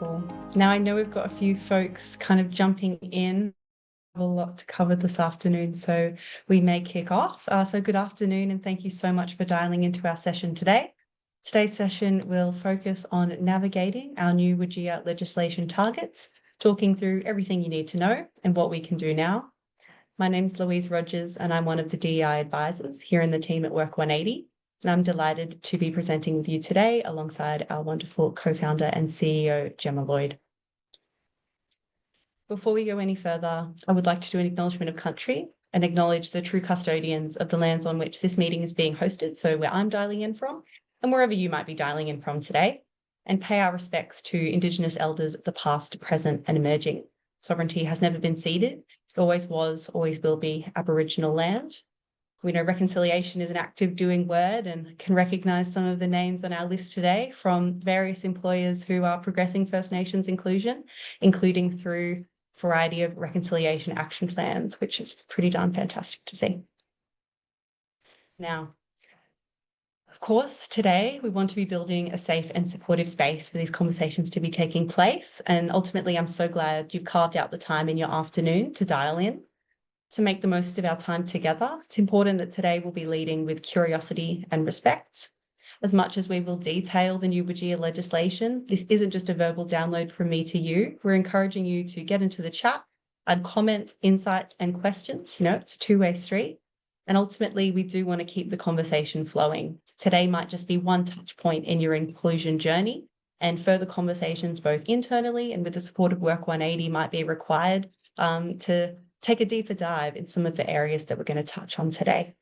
Wonderful. Now, I know we've got a few folks kind of jumping in, a lot to cover this afternoon, so we may kick off. So good afternoon, and thank you so much for dialing into our session today. Today's session will focus on navigating our new WGEA legislation targets, talking through everything you need to know and what we can do now. My name's Louise Rogers, and I'm one of the DEI advisors here in the team at Work 180. And I'm delighted to be presenting with you today alongside our wonderful co-founder and CEO, Gemma Lloyd. Before we go any further, I would like to do an acknowledgement of country and acknowledge the true custodians of the lands on which this meeting is being hosted, so where I'm dialing in from and wherever you might be dialing in from today, and pay our respects to Indigenous elders of the past, present and emerging. Sovereignty has never been ceded. It always was, always will be Aboriginal land. We know reconciliation is an active doing word and can recognise some of the names on our list today from various employers who are progressing First Nations inclusion, including through a variety of reconciliation action plans, which is pretty darn fantastic to see. Now, of course, today we want to be building a safe and supportive space for these conversations to be taking place. And ultimately, I'm so glad you've carved out the time in your afternoon to dial in. To make the most of our time together, it's important that today we'll be leading with curiosity and respect. As much as we will detail the new WGEA legislation, this isn't just a verbal download from me to you. We're encouraging you to get into the chat, add comments, insights, and questions. It's a two-way street. And ultimately, we do want to keep the conversation flowing. Today might just be one touch point in your inclusion journey, and further conversations both internally and with the support of Work 180 might be required to take a deeper dive in some of the areas that we're going to touch on today.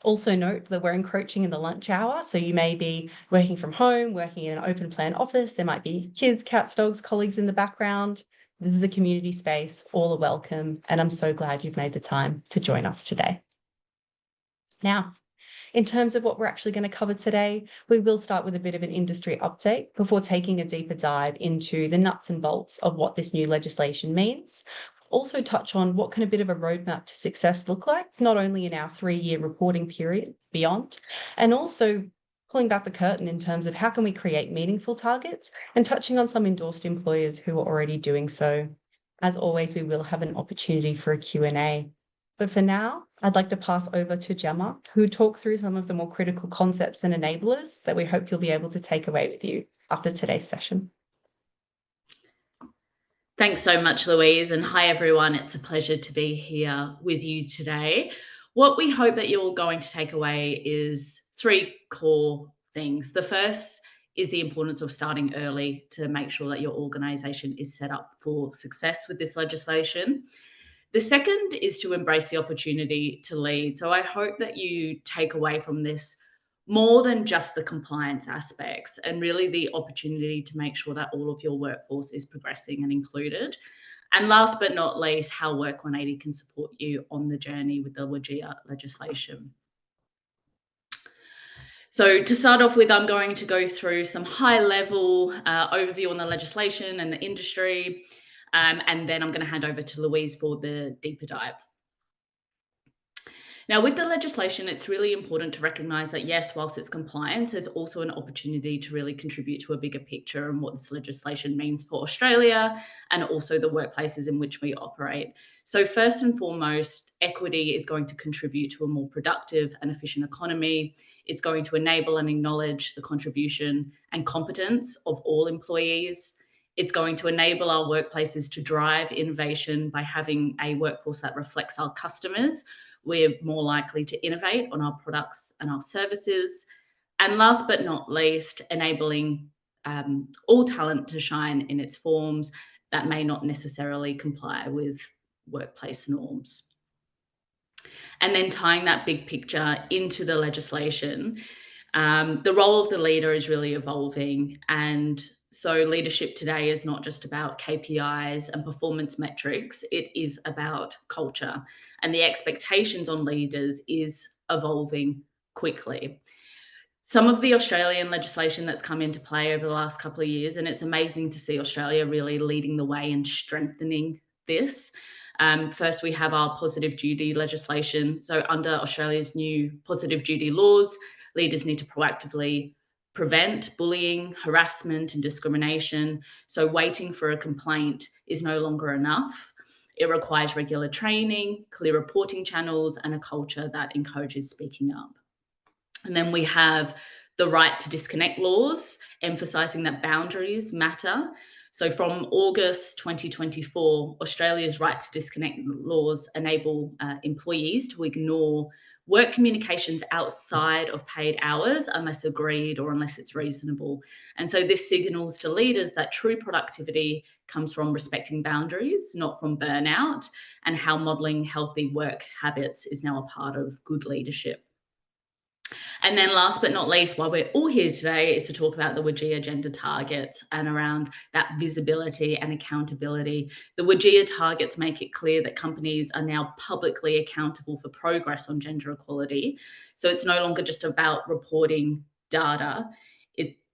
Also note that we're encroaching in the lunch hour, so you may be working from home, working in an open plan office. There might be kids, cats, dogs, colleagues in the background. This is a community space, all are welcome, and I'm so glad you've made the time to join us today. Now, in terms of what we're actually going to cover today, we will start with a bit of an industry update before taking a deeper dive into the nuts and bolts of what this new legislation means. Also touch on what can a bit of a roadmap to success look like, not only in our 3-year reporting period, beyond, and also pulling back the curtain in terms of how can we create meaningful targets and touching on some endorsed employers who are already doing so. As always, we will have an opportunity for a Q&A. But for now, I'd like to pass over to Gemma, who will talk through some of the more critical concepts and enablers that we hope you'll be able to take away with you after today's session. Thanks so much, Louise, and hi everyone. It's a pleasure to be here with you today. What we hope that you're going to take away is 3 core things. The first is the importance of starting early to make sure that your organisation is set up for success with this legislation. The second is to embrace the opportunity to lead. So I hope that you take away from this more than just the compliance aspects and really the opportunity to make sure that all of your workforce is progressing and included. And last but not least, how Work 180 can support you on the journey with the WGEA legislation. So to start off with, I'm going to go through some high-level overview on the legislation and the industry, and then I'm going to hand over to Louise for the deeper dive. Now, with the legislation, it's really important to recognise that, yes, whilst it's compliance, there's also an opportunity to really contribute to a bigger picture and what this legislation means for Australia and also the workplaces in which we operate. So first and foremost, equity is going to contribute to a more productive and efficient economy. It's going to enable and acknowledge the contribution and competence of all employees. It's going to enable our workplaces to drive innovation by having a workforce that reflects our customers. We're more likely to innovate on our products and our services. And last but not least, enabling all talent to shine in its forms that may not necessarily comply with workplace norms. And then tying that big picture into the legislation, the role of the leader is really evolving. And so leadership today is not just about KPIs and performance metrics, it is about culture. And the expectations on leaders is evolving quickly. Some of the Australian legislation that's come into play over the last couple of years, and it's amazing to see Australia really leading the way and strengthening this. First, we have our positive duty legislation. So under Australia's new positive duty laws, leaders need to proactively prevent bullying, harassment, and discrimination. So waiting for a complaint is no longer enough. It requires regular training, clear reporting channels, and a culture that encourages speaking up. And then we have the right to disconnect laws, emphasising that boundaries matter. So from August 2024, Australia's right to disconnect laws enable employees to ignore work communications outside of paid hours unless agreed or unless it's reasonable. And so this signals to leaders that true productivity comes from respecting boundaries, not from burnout, and how modelling healthy work habits is now a part of good leadership. And then last but not least, why we're all here today is to talk about the WGEA gender targets and around that visibility and accountability. The WGEA targets make it clear that companies are now publicly accountable for progress on gender equality. So it's no longer just about reporting data.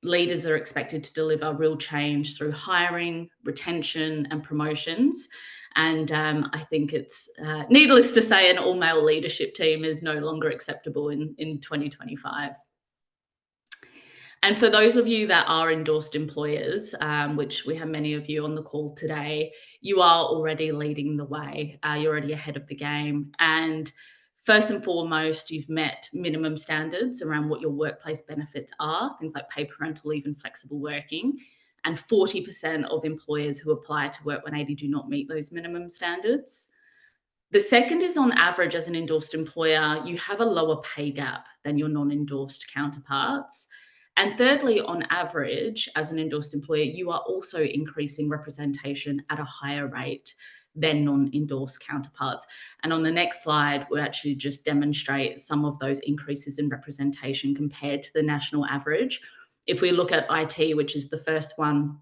Leaders are expected to deliver real change through hiring, retention, and promotions. And I think it's needless to say, an all-male leadership team is no longer acceptable in 2025. And for those of you that are endorsed employers, which we have many of you on the call today, you are already leading the way. You're already ahead of the game. And first and foremost, you've met minimum standards around what your workplace benefits are, things like paid parental leave and flexible working. And 40% of employers who apply to Work 180 do not meet those minimum standards. The second is, on average, as an endorsed employer, you have a lower pay gap than your non-endorsed counterparts. And thirdly, on average, as an endorsed employer, you are also increasing representation at a higher rate than non-endorsed counterparts. And on the next slide, we'll actually just demonstrate some of those increases in representation compared to the national average. If we look at IT, which is the first one,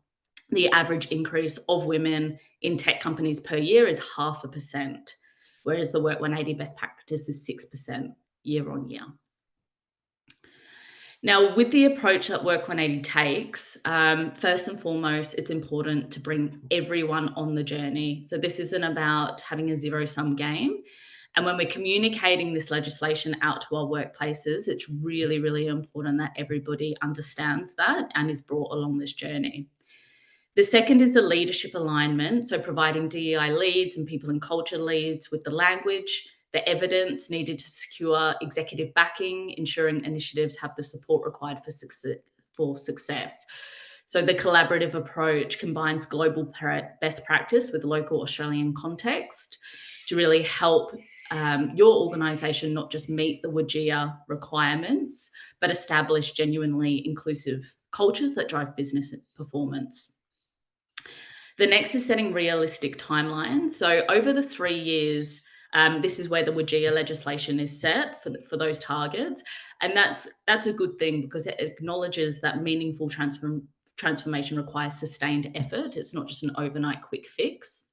the average increase of women in tech companies per year is 0.5%, whereas the Work 180 best practice is 6% year on year. Now, with the approach that Work 180 takes, first and foremost, it's important to bring everyone on the journey. So this isn't about having a zero-sum game. And when we're communicating this legislation out to our workplaces, it's really, really important that everybody understands that and is brought along this journey. The second is the leadership alignment, so providing DEI leads and people and culture leads with the language, the evidence needed to secure executive backing, ensuring initiatives have the support required for success. So the collaborative approach combines global best practice with local Australian context to really help your organisation not just meet the WGEA requirements, but establish genuinely inclusive cultures that drive business performance. The next is setting realistic timelines. So over the 3 years, this is where the WGEA legislation is set for those targets. And that's a good thing because it acknowledges that meaningful transformation requires sustained effort. It's not just an overnight quick fix.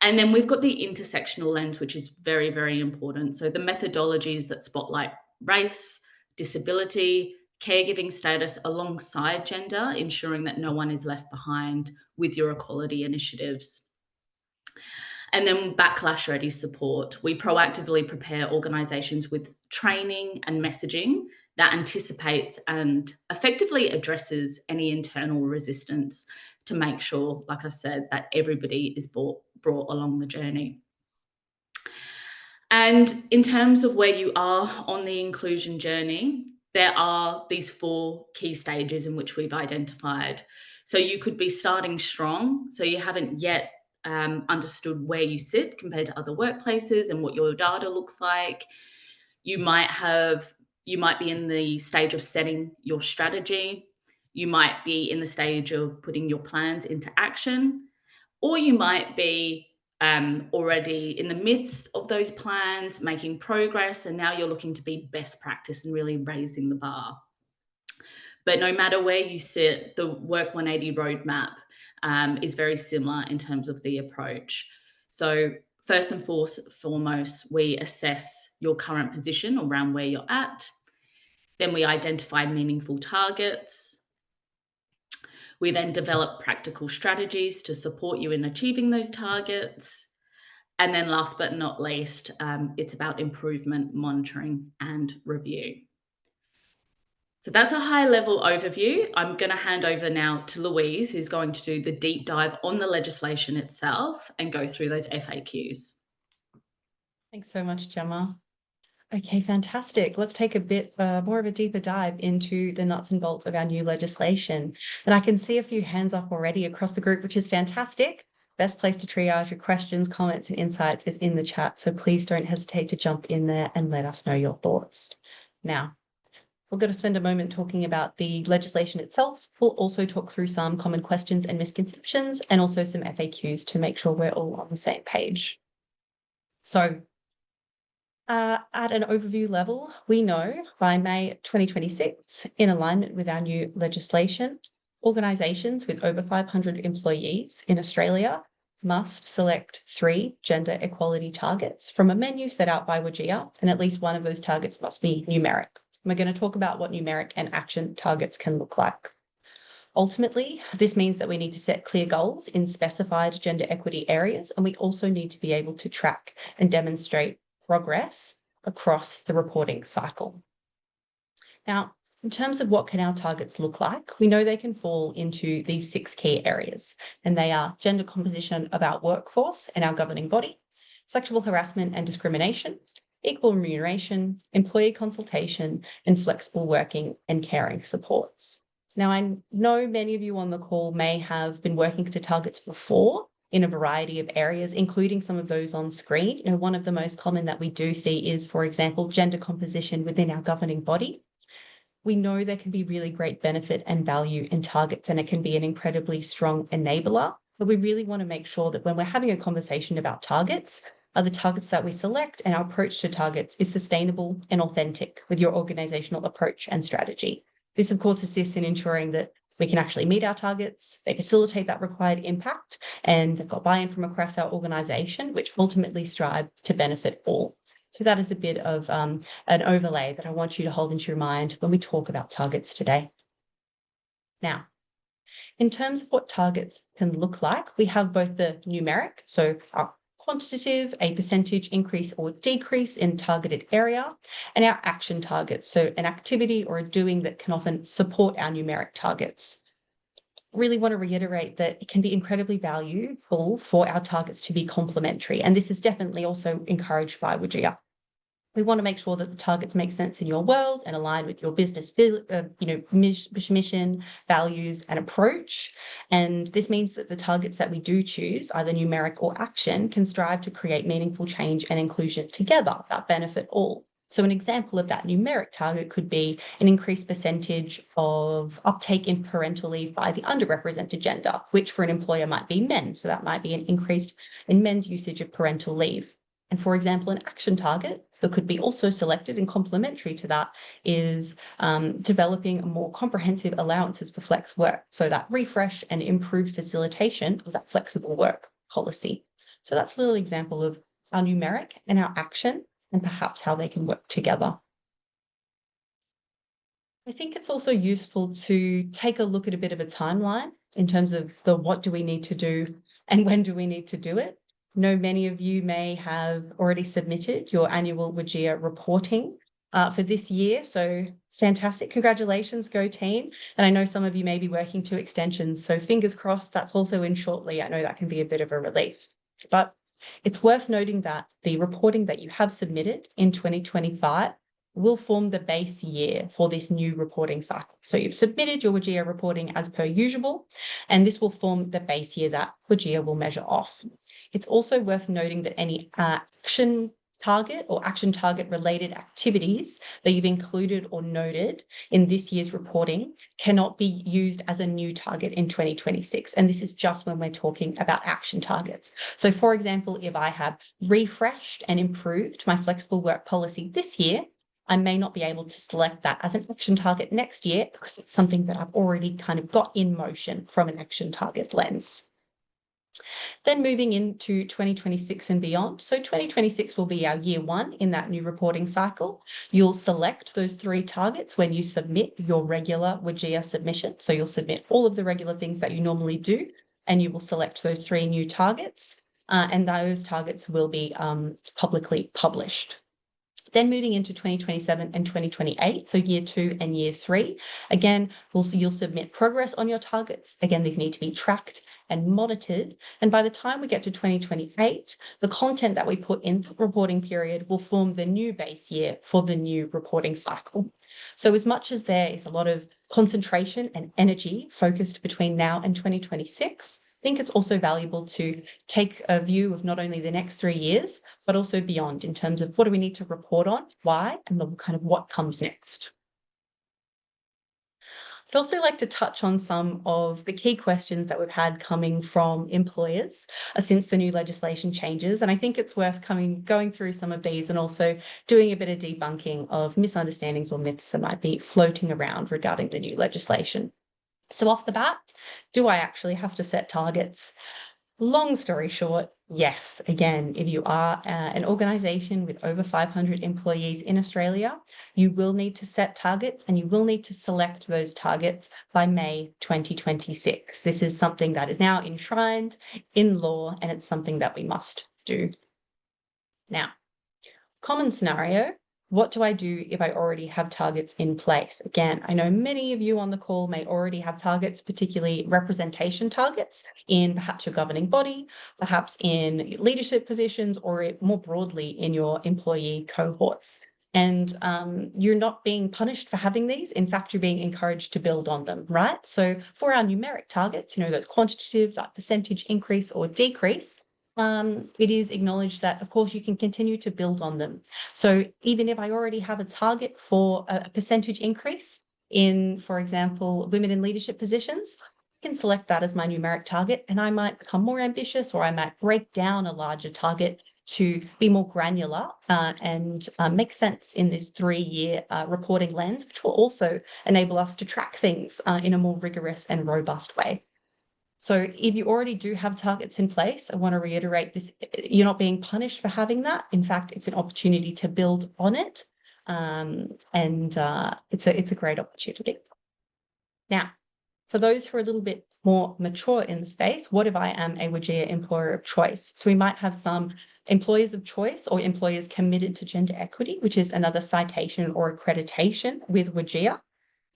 And then we've got the intersectional lens, which is very, very important. So the methodologies that spotlight race, disability, caregiving status alongside gender, ensuring that no one is left behind with your equality initiatives. And then backlash ready support. We proactively prepare organisations with training and messaging that anticipates and effectively addresses any internal resistance to make sure, like I said, that everybody is brought along the journey. And in terms of where you are on the inclusion journey, there are these 4 key stages in which we've identified. So you could be starting strong, so you haven't yet understood where you sit compared to other workplaces and what your data looks like. You might be in the stage of setting your strategy. You might be in the stage of putting your plans into action, or you might be already in the midst of those plans, making progress, and now you're looking to be best practice and really raising the bar. But no matter where you sit, the Work 180 roadmap is very similar in terms of the approach. So first and foremost, we assess your current position around where you're at. Then we identify meaningful targets. We then develop practical strategies to support you in achieving those targets. And then last but not least, it's about improvement, monitoring, and review. So that's a high level overview. I'm going to hand over now to Louise, who's going to do the deep dive on the legislation itself and go through those FAQs. Thanks so much, Gemma. Okay, fantastic. Let's take a bit more of a deeper dive into the nuts and bolts of our new legislation. And I can see a few hands up already across the group, which is fantastic. Best place to triage your questions, comments, and insights is in the chat. So please don't hesitate to jump in there and let us know your thoughts. Now, we're going to spend a moment talking about the legislation itself. We'll also talk through some common questions and misconceptions and also some FAQs to make sure we're all on the same page. So at an overview level, we know by May 2026, in alignment with our new legislation, organisations with over 500 employees in Australia must select 3 gender equality targets from a menu set out by WGEA, and at least one of those targets must be numeric. We're going to talk about what numeric and action targets can look like. Ultimately, this means that we need to set clear goals in specified gender equity areas, and we also need to be able to track and demonstrate progress across the reporting cycle. Now, in terms of what can our targets look like, we know they can fall into these 6 key areas, and they are gender composition of our workforce and our governing body, sexual harassment and discrimination, equal remuneration, employee consultation, and flexible working and caring supports. Now, I know many of you on the call may have been working to targets before in a variety of areas, including some of those on screen. You know, one of the most common that we do see is, for example, gender composition within our governing body. We know there can be really great benefit and value in targets, and it can be an incredibly strong enabler. But we really want to make sure that when we're having a conversation about targets, the targets that we select and our approach to targets is sustainable and authentic with your organizational approach and strategy. This, of course, assists in ensuring that we can actually meet our targets, they facilitate that required impact, and they've got buy-in from across our organization, which ultimately strive to benefit all. So that is a bit of an overlay that I want you to hold into your mind when we talk about targets today. Now, in terms of what targets can look like, we have both the numeric, so our quantitative, a percentage increase or decrease in targeted area, and our action targets, so an activity or a doing that can often support our numeric targets. Really want to reiterate that it can be incredibly valuable for our targets to be complementary, and this is definitely also encouraged by WGEA. We want to make sure that the targets make sense in your world and align with your business, mission, values, and approach. And this means that the targets that we do choose, either numeric or action, can strive to create meaningful change and inclusion together that benefit all. So an example of that numeric target could be an increased percentage of uptake in parental leave by the underrepresented gender, which for an employer might be men. So that might be an increase in men's usage of parental leave. And for example, an action target that could be also selected and complementary to that is developing more comprehensive allowances for flex work. So that refresh and improved facilitation of that flexible work policy. So that's a little example of our numeric and our action and perhaps how they can work together. I think it's also useful to take a look at a bit of a timeline in terms of the what do we need to do and when do we need to do it. I know many of you may have already submitted your annual WGEA reporting for this year. So fantastic. Congratulations, Go team. And I know some of you may be working to extensions. So fingers crossed that's also in shortly. I know that can be a bit of a relief. But it's worth noting that the reporting that you have submitted in 2025 will form the base year for this new reporting cycle. So you've submitted your WGEA reporting as per usual, and this will form the base year that WGEA will measure off. It's also worth noting that any action target or action target related activities that you've included or noted in this year's reporting cannot be used as a new target in 2026. And this is just when we're talking about action targets. So for example, if I have refreshed and improved my flexible work policy this year, I may not be able to select that as an action target next year because it's something that I've already kind of got in motion from an action target lens. Then moving into 2026 and beyond. So 2026 will be our year 1 in that new reporting cycle. You'll select those 3 targets when you submit your regular WGEA submission. So you'll submit all of the regular things that you normally do, and you will select those 3 new targets, and those targets will be publicly published. Then moving into 2027 and 2028, so year 2 and year 3, again, you'll submit progress on your targets. Again, these need to be tracked and monitored. And by the time we get to 2028, the content that we put in the reporting period will form the new base year for the new reporting cycle. So as much as there is a lot of concentration and energy focused between now and 2026, I think it's also valuable to take a view of not only the next 3 years, but also beyond in terms of what do we need to report on, why, and the kind of what comes next. I'd also like to touch on some of the key questions that we've had coming from employers since the new legislation changes. And I think it's worth going through some of these and also doing a bit of debunking of misunderstandings or myths that might be floating around regarding the new legislation. So off the bat, do I actually have to set targets? Long story short, yes. Again, if you are an organisation with over 500 employees in Australia, you will need to set targets and you will need to select those targets by May 2026. This is something that is now enshrined in law and it's something that we must do. Now, common scenario. What do I do if I already have targets in place? Again, I know many of you on the call may already have targets, particularly representation targets in perhaps your governing body, perhaps in leadership positions, or more broadly in your employee cohorts. And you're not being punished for having these. In fact, you're being encouraged to build on them, right? So for our numeric targets, those quantitative, that percentage increase or decrease, it is acknowledged that, of course, you can continue to build on them. So even if I already have a target for a percentage increase in, for example, women in leadership positions, I can select that as my numeric target and I might become more ambitious, or I might break down a larger target to be more granular and make sense in this 3-year reporting lens, which will also enable us to track things in a more rigorous and robust way. So if you already do have targets in place, I want to reiterate this, you're not being punished for having that. In fact, it's an opportunity to build on it. It's a great opportunity. Now, for those who are a little bit more mature in the space, what if I am a WGEA employer of choice? So we might have some employers of choice or employers committed to gender equity, which is another citation or accreditation with WGEA.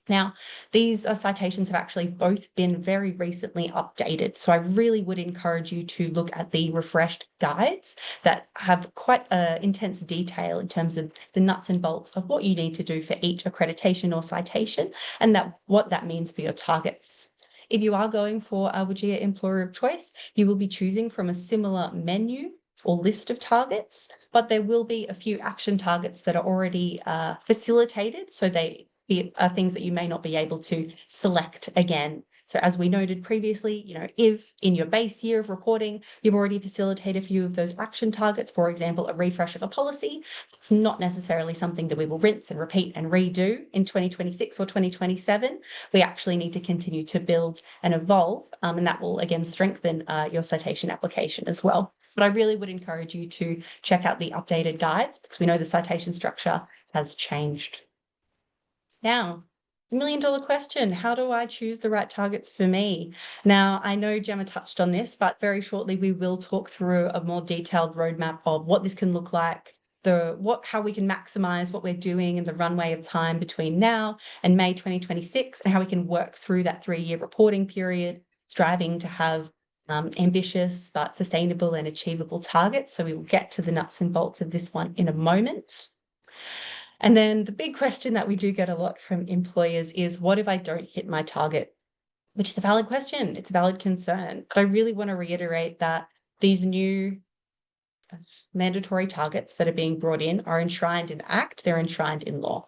Now, these citations have actually both been very recently updated. So I really would encourage you to look at the refreshed guides that have quite intense detail in terms of the nuts and bolts of what you need to do for each accreditation or citation and what that means for your targets. If you are going for a WGEA employer of choice, you will be choosing from a similar menu or list of targets, but there will be a few action targets that are already facilitated. So they are things that you may not be able to select again. So as we noted previously, if in your base year of reporting, you've already facilitated a few of those action targets, for example, a refresh of a policy, it's not necessarily something that we will rinse and repeat and redo in 2026 or 2027. We actually need to continue to build and evolve, and that will again strengthen your citation application as well. But I really would encourage you to check out the updated guides because we know the citation structure has changed. Now, $1 million question, how do I choose the right targets for me? Now, I know Gemma touched on this, but very shortly we will talk through a more detailed roadmap of what this can look like, how we can maximize what we're doing in the runway of time between now and May 2026, and how we can work through that 3-year reporting period, striving to have ambitious but sustainable and achievable targets. So we will get to the nuts and bolts of this one in a moment. And then the big question that we do get a lot from employers is, what if I don't hit my target? Which is a valid question. It's a valid concern. But I really want to reiterate that these new mandatory targets that are being brought in are enshrined in the Act. They're enshrined in law.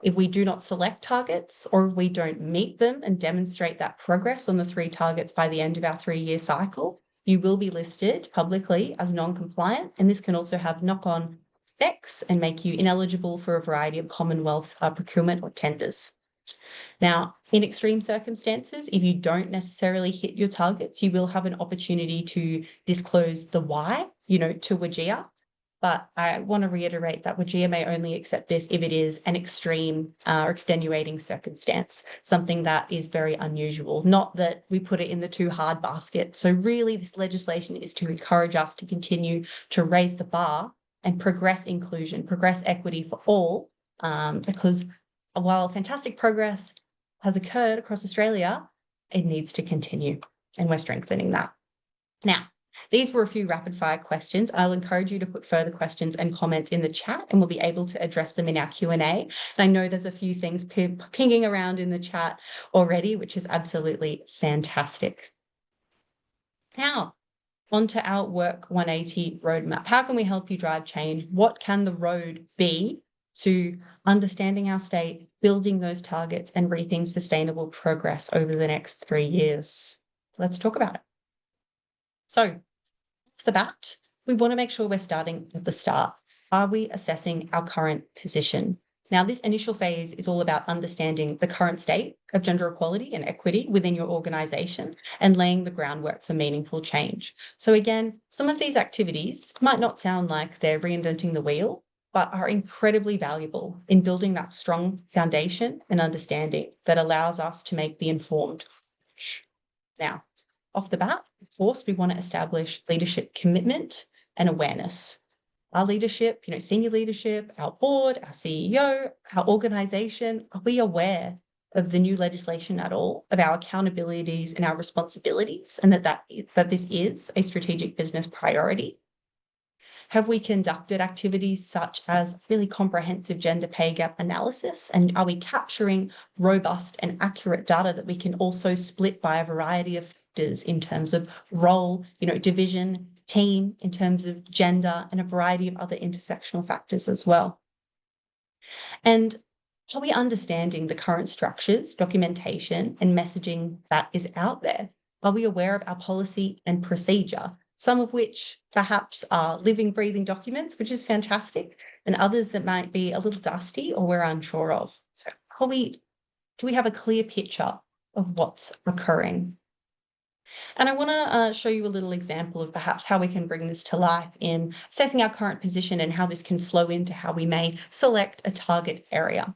If we do not select targets or if we don't meet them and demonstrate that progress on the 3 targets by the end of our 3-year cycle, you will be listed publicly as non-compliant. And this can also have knock-on effects and make you ineligible for a variety of Commonwealth procurement or tenders. Now, in extreme circumstances, if you don't necessarily hit your targets, you will have an opportunity to disclose the why, to WGEA. But I want to reiterate that WGEA may only accept this if it is an extreme or extenuating circumstance, something that is very unusual, not that we put it in the too hard basket. So really, this legislation is to encourage us to continue to raise the bar and progress inclusion, progress equity for all, because while fantastic progress has occurred across Australia, it needs to continue, and we're strengthening that. Now, these were a few rapid fire questions. I'll encourage you to put further questions and comments in the chat, and we'll be able to address them in our Q&A. And I know there's a few things pinging around in the chat already, which is absolutely fantastic. Now, onto our Work 180 roadmap. How can we help you drive change? What can the road be to understanding our state, building those targets, and reaping sustainable progress over the next 3 years? Let's talk about it. So, off the bat, we want to make sure we're starting at the start. Are we assessing our current position? Now, this initial phase is all about understanding the current state of gender equality and equity within your organisation and laying the groundwork for meaningful change. So again, some of these activities might not sound like they're reinventing the wheel, but are incredibly valuable in building that strong foundation and understanding that allows us to make the informed. Now, off the bat, of course, we want to establish leadership commitment and awareness. Our leadership, senior leadership, our board, our CEO, our organisation, are we aware of the new legislation at all, of our accountabilities and our responsibilities, and that this is a strategic business priority? Have we conducted activities such as really comprehensive gender pay gap analysis? And are we capturing robust and accurate data that we can also split by a variety of factors in terms of role, division, team, in terms of gender, and a variety of other intersectional factors as well? And are we understanding the current structures, documentation, and messaging that is out there? Are we aware of our policy and procedure, some of which perhaps are living, breathing documents, which is fantastic, and others that might be a little dusty or we're unsure of? So do we have a clear picture of what's occurring? And I want to show you a little example of perhaps how we can bring this to life in assessing our current position and how this can flow into how we may select a target area.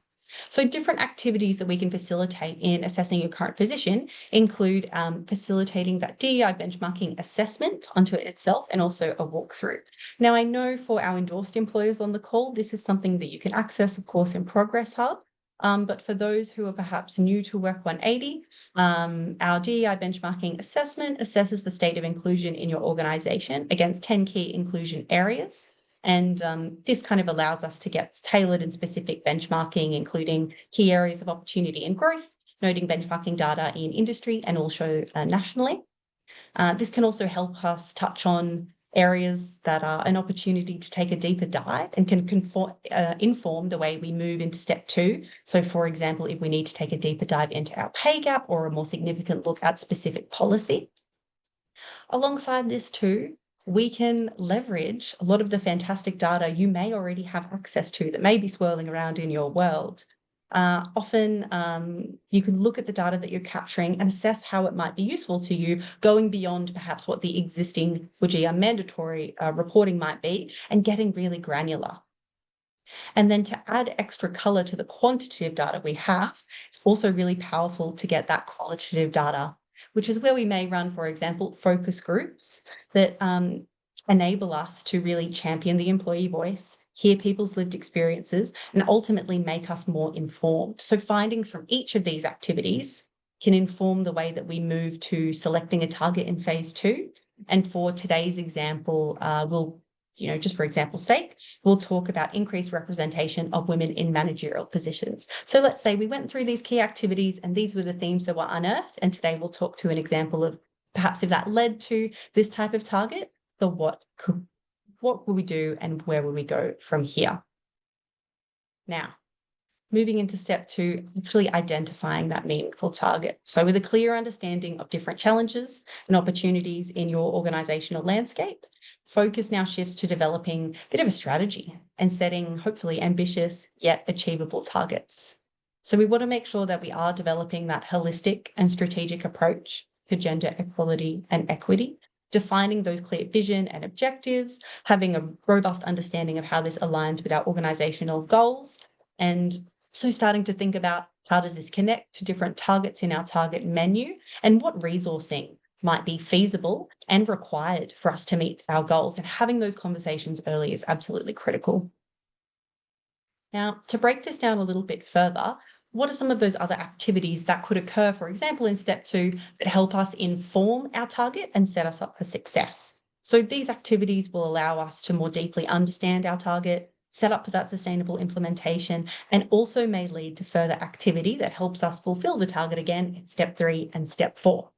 So different activities that we can facilitate in assessing your current position include facilitating that DEI benchmarking assessment onto it itself and also a walkthrough. Now, I know for our endorsed employers on the call, this is something that you can access, of course, in Progress Hub. But for those who are perhaps new to Work 180, our DEI benchmarking assessment assesses the state of inclusion in your organisation against 10 key inclusion areas. And this kind of allows us to get tailored and specific benchmarking, including key areas of opportunity and growth, noting benchmarking data in industry and also nationally. This can also help us touch on areas that are an opportunity to take a deeper dive and can inform the way we move into step 2. So, for example, if we need to take a deeper dive into our pay gap or a more significant look at specific policy. Alongside this too, we can leverage a lot of the fantastic data you may already have access to that may be swirling around in your world. Often you can look at the data that you're capturing and assess how it might be useful to you, going beyond perhaps what the existing WGEA mandatory reporting might be and getting really granular. And then to add extra colour to the quantitative data we have, it's also really powerful to get that qualitative data, which is where we may run, for example, focus groups that enable us to really champion the employee voice, hear people's lived experiences, and ultimately make us more informed. So findings from each of these activities can inform the way that we move to selecting a target in phase 2. And for today's example, we'll, just for example's sake, we'll talk about increased representation of women in managerial positions. So let's say we went through these key activities and these were the themes that were unearthed. And today we'll talk to an example of perhaps if that led to this type of target, the what will we do and where will we go from here? Now, moving into step 2, actually identifying that meaningful target. So with a clear understanding of different challenges and opportunities in your organisational landscape, focus now shifts to developing a bit of a strategy and setting hopefully ambitious yet achievable targets. So we want to make sure that we are developing that holistic and strategic approach to gender equality and equity, defining those clear vision and objectives, having a robust understanding of how this aligns with our organisational goals, and so starting to think about how does this connect to different targets in our target menu and what resourcing might be feasible and required for us to meet our goals. And having those conversations early is absolutely critical. Now, to break this down a little bit further, what are some of those other activities that could occur, for example, in step 2, that help us inform our target and set us up for success? So these activities will allow us to more deeply understand our target, set up for that sustainable implementation, and also may lead to further activity that helps us fulfill the target again in step 3 and step 4.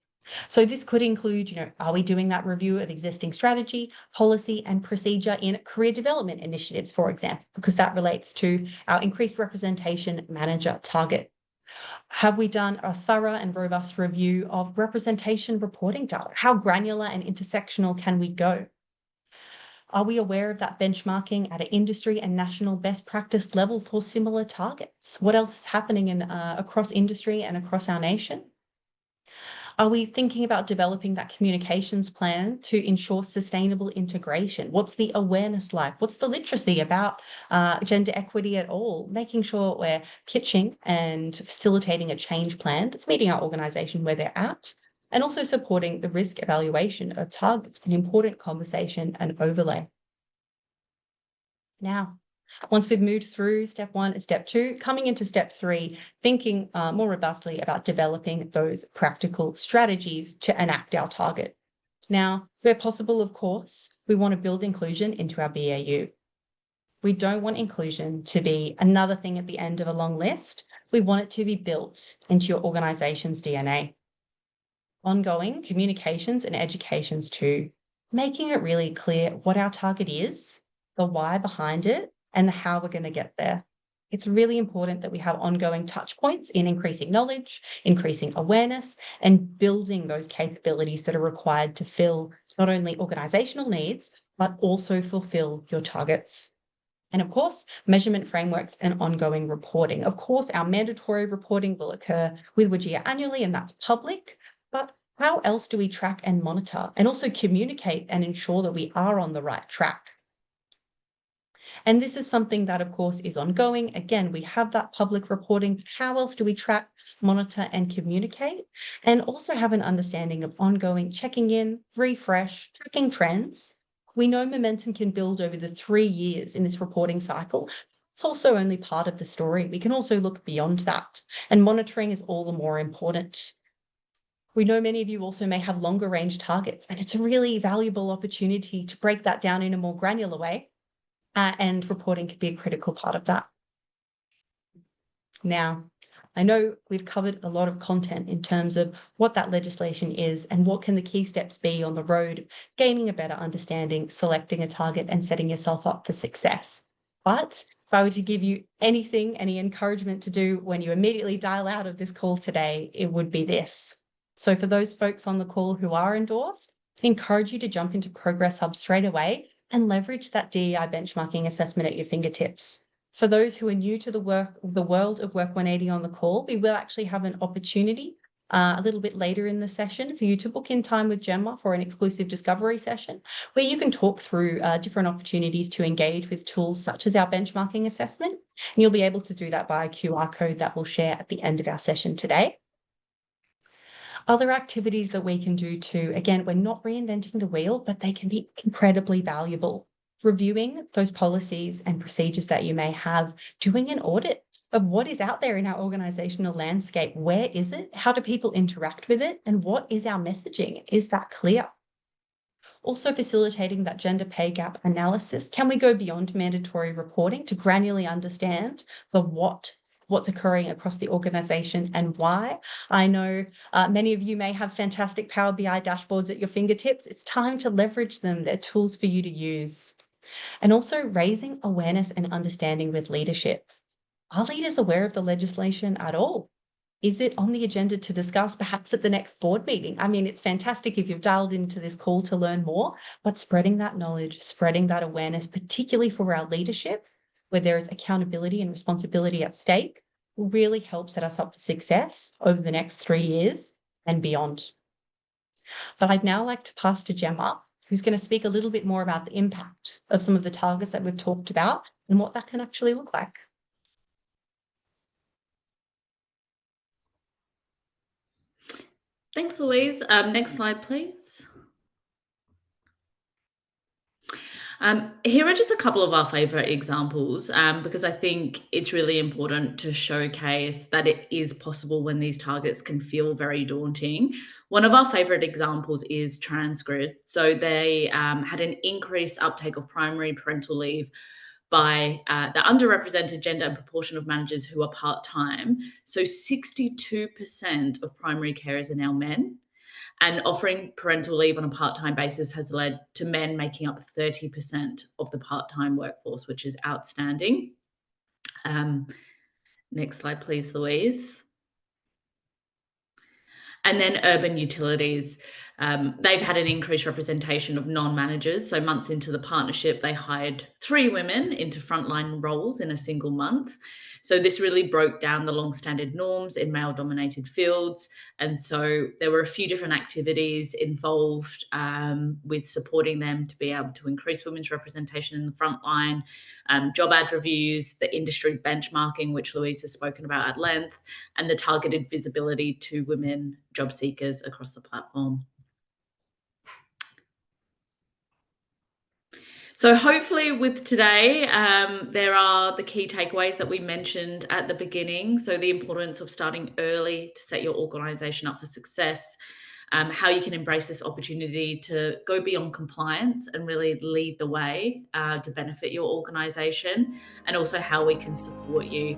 So this could include, are we doing that review of existing strategy, policy, and procedure in career development initiatives, for example, because that relates to our increased representation manager target. Have we done a thorough and robust review of representation reporting data? How granular and intersectional can we go? Are we aware of that benchmarking at an industry and national best practice level for similar targets? What else is happening across industry and across our nation? Are we thinking about developing that communications plan to ensure sustainable integration? What's the awareness like? What's the literacy about gender equity at all? Making sure we're pitching and facilitating a change plan that's meeting our organisation where they're at, and also supporting the risk evaluation of targets, an important conversation and overlay. Now, once we've moved through step 1 and step 2, coming into step 3, thinking more robustly about developing those practical strategies to enact our target. Now, where possible, of course, we want to build inclusion into our BAU. We don't want inclusion to be another thing at the end of a long list. We want it to be built into your organisation's DNA. Ongoing communications and educations too, making it really clear what our target is, the why behind it, and the how we're going to get there. It's really important that we have ongoing touch points in increasing knowledge, increasing awareness, and building those capabilities that are required to fill not only organisational needs, but also fulfill your targets. And of course, measurement frameworks and ongoing reporting. Of course, our mandatory reporting will occur with WGEA annually, and that's public, but how else do we track and monitor and also communicate and ensure that we are on the right track? And this is something that, of course, is ongoing. Again, we have that public reporting. How else do we track, monitor, and communicate? And also have an understanding of ongoing checking in, refresh, tracking trends. We know momentum can build over the 3 years in this reporting cycle. It's also only part of the story. We can also look beyond that. And monitoring is all the more important. We know many of you also may have longer range targets, and it's a really valuable opportunity to break that down in a more granular way. And reporting can be a critical part of that. Now, I know we've covered a lot of content in terms of what that legislation is and what can the key steps be on the road, gaining a better understanding, selecting a target, and setting yourself up for success. But if I were to give you anything, any encouragement to do when you immediately dial out of this call today, it would be this. So for those folks on the call who are endorsed, I encourage you to jump into Progress Hub straight away and leverage that DEI benchmarking assessment at your fingertips. For those who are new to the world of Work 180 on the call, we will actually have an opportunity a little bit later in the session for you to book in time with Gemma for an exclusive discovery session where you can talk through different opportunities to engage with tools such as our benchmarking assessment. And you'll be able to do that by a QR code that we'll share at the end of our session today. Other activities that we can do too, again, we're not reinventing the wheel, but they can be incredibly valuable. Reviewing those policies and procedures that you may have, doing an audit of what is out there in our organisational landscape. Where is it? How do people interact with it? And what is our messaging? Is that clear? Also facilitating that gender pay gap analysis. Can we go beyond mandatory reporting to granularly understand the what's occurring across the organisation and why? I know many of you may have fantastic Power BI dashboards at your fingertips. It's time to leverage them. They're tools for you to use. And also raising awareness and understanding with leadership. Are leaders aware of the legislation at all? Is it on the agenda to discuss perhaps at the next board meeting? I mean, it's fantastic if you've dialed into this call to learn more, but spreading that knowledge, spreading that awareness, particularly for our leadership, where there is accountability and responsibility at stake, will really help set us up for success over the next 3 years and beyond. But I'd now like to pass to Gemma, who's going to speak a little bit more about the impact of some of the targets that we've talked about and what that can actually look like. Thanks, Louise. Next slide, please. Here are just a couple of our favourite examples, because I think it's really important to showcase that it is possible when these targets can feel very daunting. One of our favourite examples is Transgrid. So they had an increased uptake of primary parental leave by the underrepresented gender and proportion of managers who are part-time. So 62% of primary carers are now men. And offering parental leave on a part-time basis has led to men making up 30% of the part-time workforce, which is outstanding. Next slide, please, Louise. And then urban utilities. They've had an increased representation of non-managers. So months into the partnership, they hired 3 women into frontline roles in a single month. So this really broke down the long-standing norms in male-dominated fields. And so there were a few different activities involved with supporting them to be able to increase women's representation in the frontline, job ad reviews, the industry benchmarking, which Louise has spoken about at length, and the targeted visibility to women job seekers across the platform. So hopefully with today, there are the key takeaways that we mentioned at the beginning. So the importance of starting early to set your organisation up for success, how you can embrace this opportunity to go beyond compliance and really lead the way to benefit your organisation, and also how we can support you